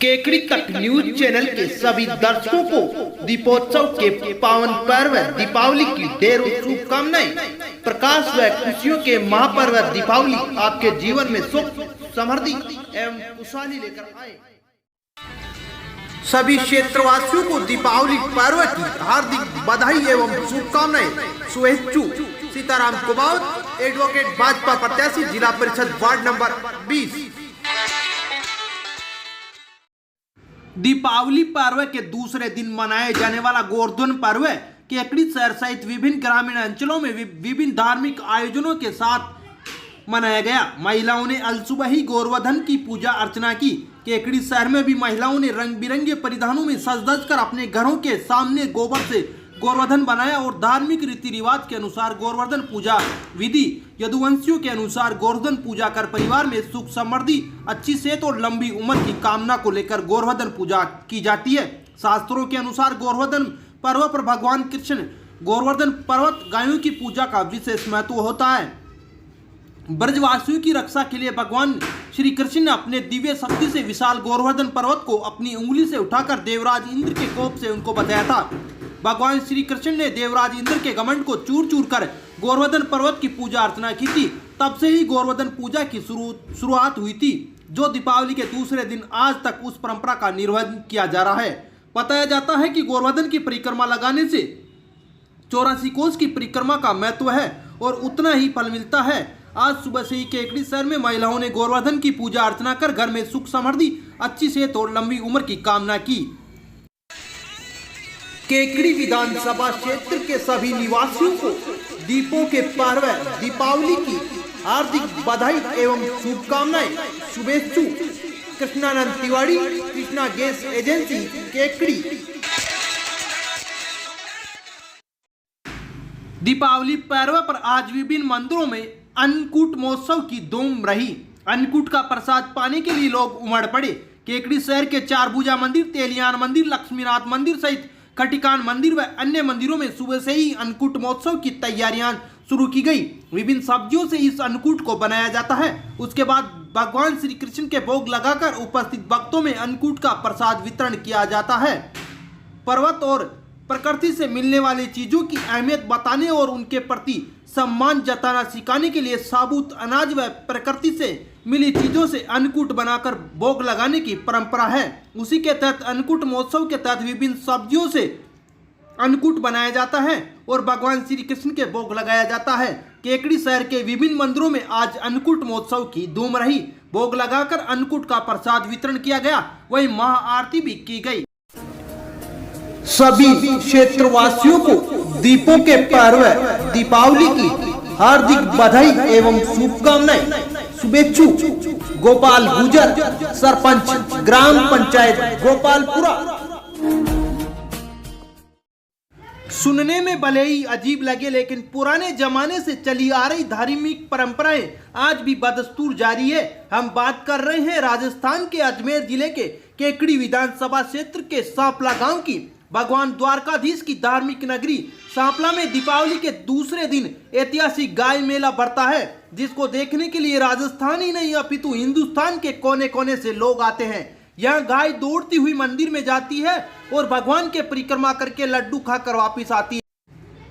केकड़ी तक news channel के सभी दर्शकों को दीपोत्सव के पावन पर्व दीपावली की ढेरों शुभकामनाएं। प्रकाश व खुशियों के महापर्व दीपावली आपके जीवन में सुख, समृद्धि एवं खुशहाली लेकर आए। सभी क्षेत्रवासियों को दीपावली पर्व की हार्दिक बधाई एवं शुभकामनाएं। शुभेच्छु सीताराम कुमावत, एडवोकेट भाजपा प्रत्याशी, जिला परिषद वार्ड नंबर 20। दीपावली पर्व के दूसरे दिन मनाए जाने वाला गोवर्धन पर्व केकड़ी शहर सहित विभिन्न ग्रामीण अंचलों में विभिन्न धार्मिक आयोजनों के साथ मनाया गया। महिलाओं ने अलसुबह ही गोवर्धन की पूजा अर्चना की। केकड़ी शहर में भी महिलाओं ने रंग बिरंगे परिधानों में सज धज कर अपने घरों के सामने गोबर से गोवर्धन बनाया और धार्मिक रीति रिवाज के अनुसार गोवर्धन पूजा विधि यदुवंशियों के अनुसार गोवर्धन पूजा कर परिवार में सुख, समृद्धि, अच्छी सेहत और लंबी उम्र की कामना को लेकर गोवर्धन पूजा की जाती है। शास्त्रों के अनुसार गोवर्धन पर्व पर भगवान कृष्ण गोवर्धन पर्वत गायों की पूजा का विशेष महत्व होता है। ब्रजवासियों की रक्षा के लिए भगवान श्री कृष्ण ने अपने दिव्य शक्ति से विशाल गोवर्धन पर्वत को अपनी उंगली से उठाकर देवराज इंद्र के कोप से उनको बचाया था। भगवान श्री कृष्ण ने देवराज इंद्र के घमंड को चूर चूर कर गोवर्धन पर्वत की पूजा अर्चना की थी। तब से ही गोवर्धन पूजा की शुरुआत हुई थी, जो दीपावली के दूसरे दिन आज तक उस परंपरा का निर्वहन किया जा रहा है। बताया जाता है कि गोवर्धन की परिक्रमा लगाने से 84 कोस की परिक्रमा का महत्व है और उतना ही फल मिलता है। आज सुबह से ही केकड़ी शहर में महिलाओं ने गोवर्धन की पूजा अर्चना कर घर में सुख, समृद्धि, अच्छी सेहत और लंबी उम्र की कामना की। केकड़ी विधानसभा क्षेत्र के सभी निवासियों को दीपों के पर्व दीपावली की हार्दिक बधाई एवं शुभकामनाएं। शुभेच्छु कृष्णानंद तिवारी, कृष्णा गैस एजेंसी, केकड़ी। दीपावली पर्व पर आज विभिन्न मंदिरों में अन्नकूट महोत्सव की धूम रही। अन्नकूट का प्रसाद पाने के लिए लोग उमड़ पड़े। केकड़ी शहर के चारभुजा मंदिर, तेलियान मंदिर, लक्ष्मीनाथ मंदिर सहित खटिकान मंदिर व अन्य मंदिरों में सुबह से ही अन्नकूट महोत्सव की तैयारियां शुरू की गई। विभिन्न सब्जियों से इस अन्नकूट को बनाया जाता है। उसके बाद भगवान श्री कृष्ण के भोग लगाकर उपस्थित भक्तों में अन्नकूट का प्रसाद वितरण किया जाता है। पर्वत और प्रकृति से मिलने वाली चीजों की अहमियत बताने और उनके प्रति सम्मान जताना सिखाने के लिए साबुत अनाज व प्रकृति से मिली चीजों से अन्नकूट बनाकर भोग लगाने की परंपरा है। उसी के तहत अन्नकूट महोत्सव के तहत विभिन्न सब्जियों से अन्नकूट बनाया जाता है और भगवान श्री कृष्ण के भोग लगाया जाता है। केकड़ी शहर के विभिन्न मंदिरों में आज अन्नकूट महोत्सव की धूम रही। भोग लगाकर अन्नकूट का प्रसाद वितरण किया गया, वहीं महाआरती भी की गई। सभी क्षेत्रवासियों को दीपों के पर्व दीपावली की हार्दिक बधाई एवं शुभकामनाएं। शुभेच्छु गोपाल गुजर, सरपंच ग्राम पंचायत गोपालपुरा। सुनने में भले ही अजीब लगे, लेकिन पुराने जमाने से चली आ रही धार्मिक परंपराएं आज भी बदस्तूर जारी है। हम बात कर रहे हैं राजस्थान के अजमेर जिले के केकड़ी विधानसभा क्षेत्र के सांपला गांव की। भगवान द्वारकाधीश की धार्मिक नगरी सांपला में दीपावली के दूसरे दिन ऐतिहासिक गाय मेला बढ़ता है, जिसको देखने के लिए राजस्थान ही नहीं अपितु हिंदुस्तान के कोने कोने से लोग आते हैं। यहाँ गाय दौड़ती हुई मंदिर में जाती है और भगवान के परिक्रमा करके लड्डू खाकर वापस आती है।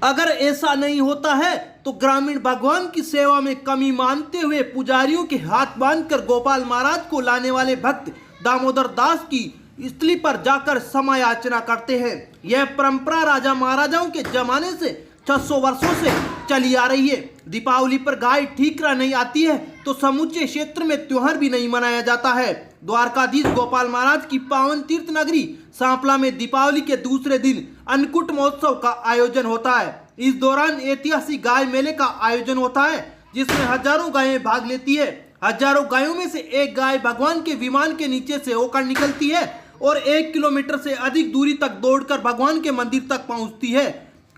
अगर ऐसा नहीं होता है तो ग्रामीण भगवान की सेवा में कमी मानते हुए पुजारियों के हाथ बांधकर गोपाल महाराज को लाने वाले भक्त दामोदर दास की स्थली पर जाकर समय याचना करते हैं। यह परंपरा राजा महाराजाओं के जमाने से 600 वर्षों से चली आ रही है। दीपावली पर गाय ठीकरा नहीं आती है तो समूचे क्षेत्र में त्योहार भी नहीं मनाया जाता है। द्वारकाधीश गोपाल महाराज की पावन तीर्थ नगरी सांपला में दीपावली के दूसरे दिन अन्नकूट महोत्सव का आयोजन होता है। इस दौरान ऐतिहासिक गाय मेले का आयोजन होता है, जिसमें हजारों गायें भाग लेती है। हजारों गायों में से एक गाय भगवान के विमान के नीचे से होकर निकलती है और 1 किलोमीटर से अधिक दूरी तक दौड़कर भगवान के मंदिर तक पहुंचती है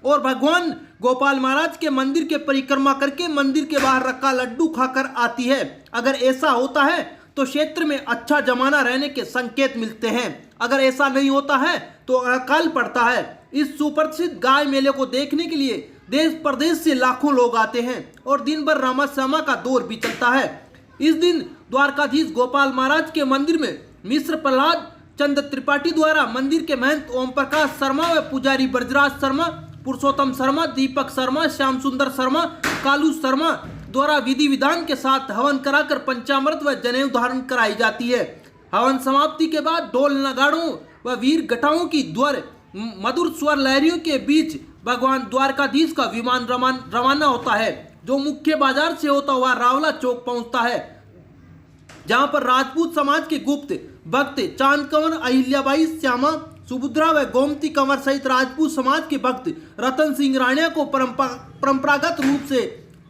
और भगवान गोपाल महाराज के मंदिर के परिक्रमा करके मंदिर के बाहर रखा लड्डू खाकर आती है। अगर ऐसा होता है तो क्षेत्र में अच्छा जमाना रहने के संकेत मिलते हैं। अगर ऐसा नहीं होता है तो अकाल पड़ता है। इस सुप्रसिद्ध गाय मेले को देखने के लिए देश प्रदेश से लाखों लोग आते हैं और दिन भर रामा श्यामा का दौर भी चलता है। इस दिन द्वारकाधीश गोपाल महाराज के मंदिर में मिश्र प्रहलाद चंद त्रिपाठी द्वारा मंदिर के महंत ओम प्रकाश शर्मा व पुजारी ब्रजराज शर्मा, पुरुषोत्तम शर्मा, दीपक शर्मा, श्याम सुंदर शर्मा, कालू शर्मा द्वारा विधि विधान के साथ हवन कराकर पंचामृत व जनेऊ धारण कराई जाती है। हवन समाप्ति के बाद ढोल नगाड़ों व वीर गठाओं की द्वार मधुर स्वर लहरियों के बीच भगवान द्वारकाधीश का विमान रवाना होता है, जो मुख्य बाजार से होता हुआ रावला चौक पहुंचता है, जहां पर राजपूत समाज के गुप्त भक्त चांद कंवर, अहिल्याबाई, श्यामा, सुभद्रा व गोमती कंवर सहित राजपूत समाज के भक्त रतन सिंह राणिया को परंपरागत रूप से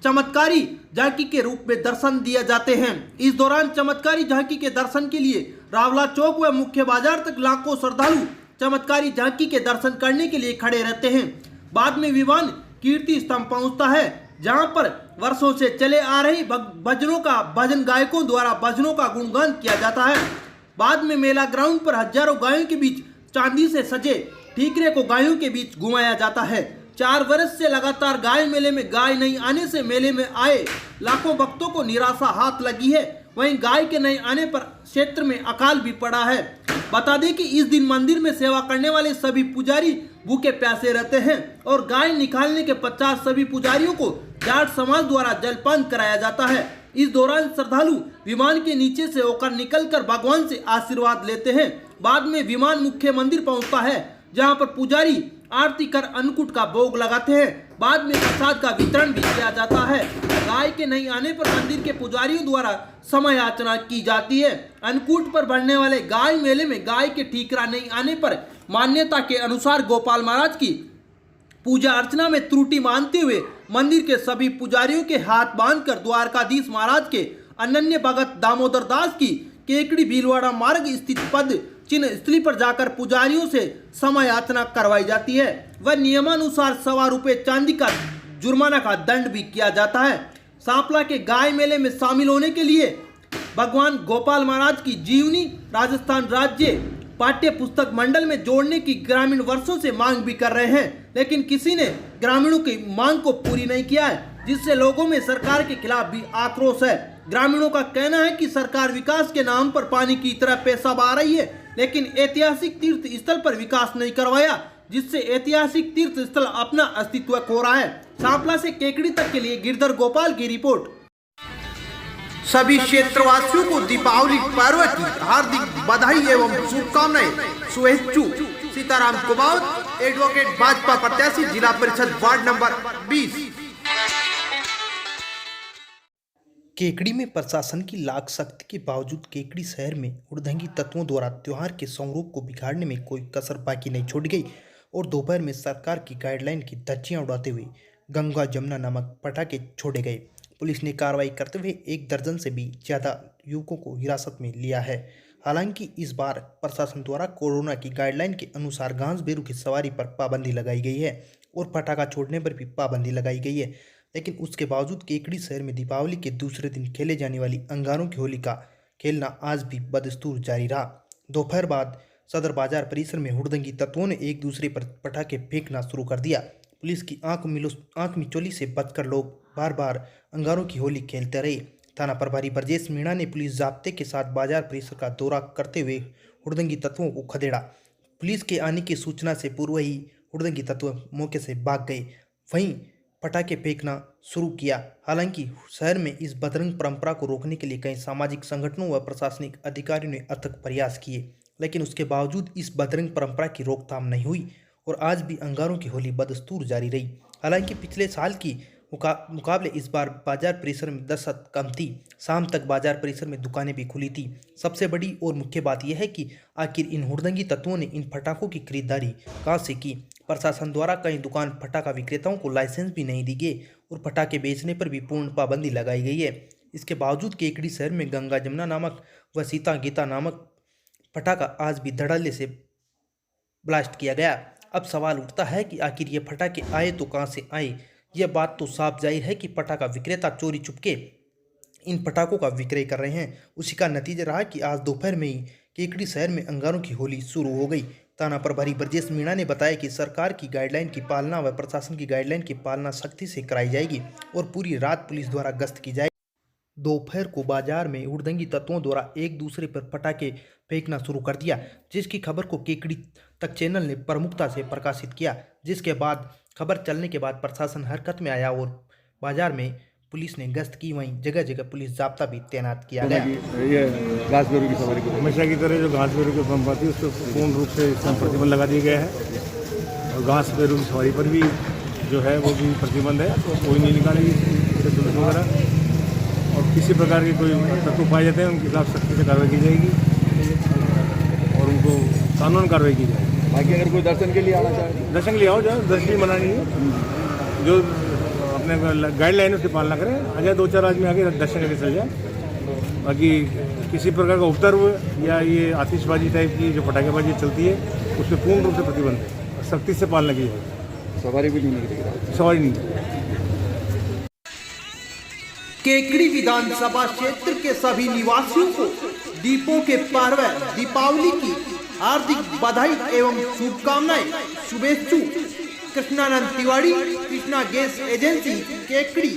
चमत्कारी झांकी के रूप में दर्शन दिए जाते हैं। इस दौरान चमत्कारी झांकी के दर्शन के लिए रावला चौक व मुख्य बाजार तक लाखों श्रद्धालु चमत्कारी झांकी के दर्शन करने के लिए खड़े रहते हैं। बाद में विमान कीर्ति स्तंभ पहुंचता है, जहां पर वर्षों से चले आ रही भजन गायकों द्वारा भजनों का गुणगान किया जाता है। बाद में मेला ग्राउंड पर हजारों गायों के बीच चांदी से सजे ठीकरे को गायों के बीच घुमाया जाता है। 4 वर्ष से लगातार गाय मेले में गाय नहीं आने से मेले में आए लाखों भक्तों को निराशा हाथ लगी है। वहीं गाय के नहीं आने पर क्षेत्र में अकाल भी पड़ा है। बता दें कि इस दिन मंदिर में सेवा करने वाले सभी पुजारी भूखे प्यासे रहते हैं और गाय निकालने के पश्चात सभी पुजारियों को जाट समाज द्वारा जलपान कराया जाता है। इस दौरान श्रद्धालु विमान के नीचे से होकर निकलकर भगवान से आशीर्वाद लेते हैं। बाद में विमान मुख्य मंदिर पहुंचता है, जहां पर पुजारी आरती कर अन्नकूट का भोग लगाते हैं। बाद में प्रसाद का वितरण भी किया जाता है। गाय के नहीं आने पर मंदिर के पुजारियों द्वारा समय याचना की जाती है। अन्नकूट पर बढ़ने वाले गाय मेले में गाय के ठीकरा नहीं आने पर मान्यता के अनुसार गोपाल महाराज की पूजा अर्चना में त्रुटि मानते हुए मंदिर के सभी पुजारियों के हाथ बांधकर द्वारकाधीश महाराज के अनन्य भगत दामोदर दास की केकड़ी भीलवाड़ा मार्ग स्थित पद चिन्ह स्थली पर जाकर पुजारियों से समय याचना करवाई जाती है। वह नियमानुसार ₹1.25 चांदी का जुर्माना का दंड भी किया जाता है। सांपला के गाय मेले में शामिल होने के लिए भगवान गोपाल महाराज की जीवनी राजस्थान राज्य पाठ्य पुस्तक मंडल में जोड़ने की ग्रामीण वर्षों से मांग भी कर रहे हैं, लेकिन किसी ने ग्रामीणों की मांग को पूरी नहीं किया है, जिससे लोगों में सरकार के खिलाफ भी आक्रोश है। ग्रामीणों का कहना है कि सरकार विकास के नाम पर पानी की तरह पैसा बहा रही है, लेकिन ऐतिहासिक तीर्थ स्थल पर विकास नहीं करवाया, जिससे ऐतिहासिक तीर्थ स्थल अपना अस्तित्व खो रहा है। सांपला से केकड़ी तक के लिए गिरधर गोपाल की रिपोर्ट। सभी क्षेत्रवासियों को दीपावली पर्व की हार्दिक बधाई एवं शुभकामनाएं। शुभेच्छु सीताराम कुमावत, एडवोकेट भाजपा प्रत्याशी, जिला परिषद वार्ड नंबर 20। केकड़ी में प्रशासन की लाख सख्ती के बावजूद केकड़ी शहर में उड़दंगी तत्वों द्वारा त्योहार के समारोह को बिगाड़ने में कोई कसर बाकी नहीं छोड़ी गई और दोपहर में सरकार की गाइडलाइन की धज्जियां उड़ाते हुए गंगा जमुना नामक पटाखे छोड़े गए। पुलिस ने कार्रवाई करते हुए 1 दर्जन से भी ज़्यादा युवकों को हिरासत में लिया है। हालांकि इस बार प्रशासन द्वारा कोरोना की गाइडलाइन के अनुसार घास बेरू की सवारी पर पाबंदी लगाई गई है और पटाखा छोड़ने पर भी पाबंदी लगाई गई है, लेकिन उसके बावजूद केकड़ी शहर में दीपावली के दूसरे दिन खेले जाने वाली अंगारों की होली का खेलना आज भी बदस्तूर जारी रहा। दोपहर बाद सदर बाजार परिसर में हुड़दंगी तत्वों ने एक दूसरे पर पटाखे फेंकना शुरू कर दिया। पुलिस की आंख मिचौली से बचकर लोग बार बार अंगारों की होली खेलते रहे। थाना प्रभारी ब्रजेश मीणा ने पुलिस जाब्ते के साथ बाजार परिसर का दौरा करते हुए हुड़दंगी तत्वों को खदेड़ा। पुलिस के आने की सूचना से पूर्व ही हुड़दंगी तत्व मौके से भाग गए, वहीं पटाखे फेंकना शुरू किया। हालांकि शहर में इस बदरंग परंपरा को रोकने के लिए कई सामाजिक संगठनों व प्रशासनिक अधिकारियों ने अथक प्रयास किए, लेकिन उसके बावजूद इस बदरंग परंपरा की रोकथाम नहीं हुई और आज भी अंगारों की होली बदस्तूर जारी रही। हालांकि पिछले साल की मुकाबले इस बार बाजार परिसर में दस्तक कम थी। शाम तक बाजार परिसर में दुकानें भी खुली थी। सबसे बड़ी और मुख्य बात यह है कि आखिर इन हुड़दंगी तत्वों ने इन पटाखों की खरीदारी कहाँ से की। प्रशासन द्वारा कई दुकान पटाखा विक्रेताओं को लाइसेंस भी नहीं दी गई और पटाखे बेचने पर भी पूर्ण पाबंदी लगाई गई है। इसके बावजूद केकड़ी शहर में गंगा जमुना नामक व सीता गीता नामक पटाखा आज भी धड़ल्ले से ब्लास्ट किया गया। अब सवाल उठता है कि आखिर ये पटाखे आए तो कहाँ से आए। यह बात तो साफ जाहिर है कि पटाखा विक्रेता चोरी चुपके इन पटाखों का विक्रय कर रहे हैं। उसी का नतीजा रहा कि आज दोपहर में ही केकड़ी शहर में अंगारों की होली शुरू हो गई। थाना प्रभारी ब्रजेश मीणा ने बताया कि सरकार की गाइडलाइन की पालना व प्रशासन की गाइडलाइन की पालना सख्ती से कराई जाएगी और पूरी रात पुलिस द्वारा गश्त की जाएगी। दोपहर को बाजार में हुड़दंगी तत्वों द्वारा एक दूसरे पर पटाखे फेंकना शुरू कर दिया, जिसकी खबर को केकड़ी तक चैनल ने प्रमुखता से प्रकाशित किया। जिसके बाद खबर चलने के बाद प्रशासन हरकत में आया और बाजार में पुलिस ने गश्त की, वहीं जगह जगह पुलिस जाब्ता भी तैनात किया गया। ये घास बेरू की सवारी हमेशा की तरह जो घास बेरू की पंप आती है उस पर पूर्ण रूप से इसमें प्रतिबंध लगा दिया गया है और घास बेरू की सवारी पर भी जो है वो भी प्रतिबंध है, कोई नहीं निकालेगी पुलिस वगैरह। और किसी प्रकार के कोई तत्व पाए जाते हैं उनके खिलाफ सख्ती से कार्रवाई की जाएगी और उनको कानून कार्रवाई की जाएगी। बाकी अगर कोई दर्शन के लिए आना चाहे, दर्शन के लिए आओ, जाओ, दर्शन की मना नहीं है। जो अपने गाइडलाइन उसकी पालना करें, आ जाए 2-4 आदमी आगे दर्शन करके चल जाए। बाकी किसी प्रकार का उपद्रव या ये आतिशबाजी टाइप की जो पटाखेबाजी चलती है उस पर पूर्ण रूप से प्रतिबंध है, सख्ती से पालना की जाए। सवारी भी नहीं निकलेगी, सवारी नहीं। केकड़ी विधानसभा क्षेत्र के सभी निवासियों को दीपों के पर्व दीपावली की हार्दिक बधाई एवं शुभकामनाएं। शुभेच्छु कृष्णानंद तिवारी, कृष्णा गैस एजेंसी, केकड़ी।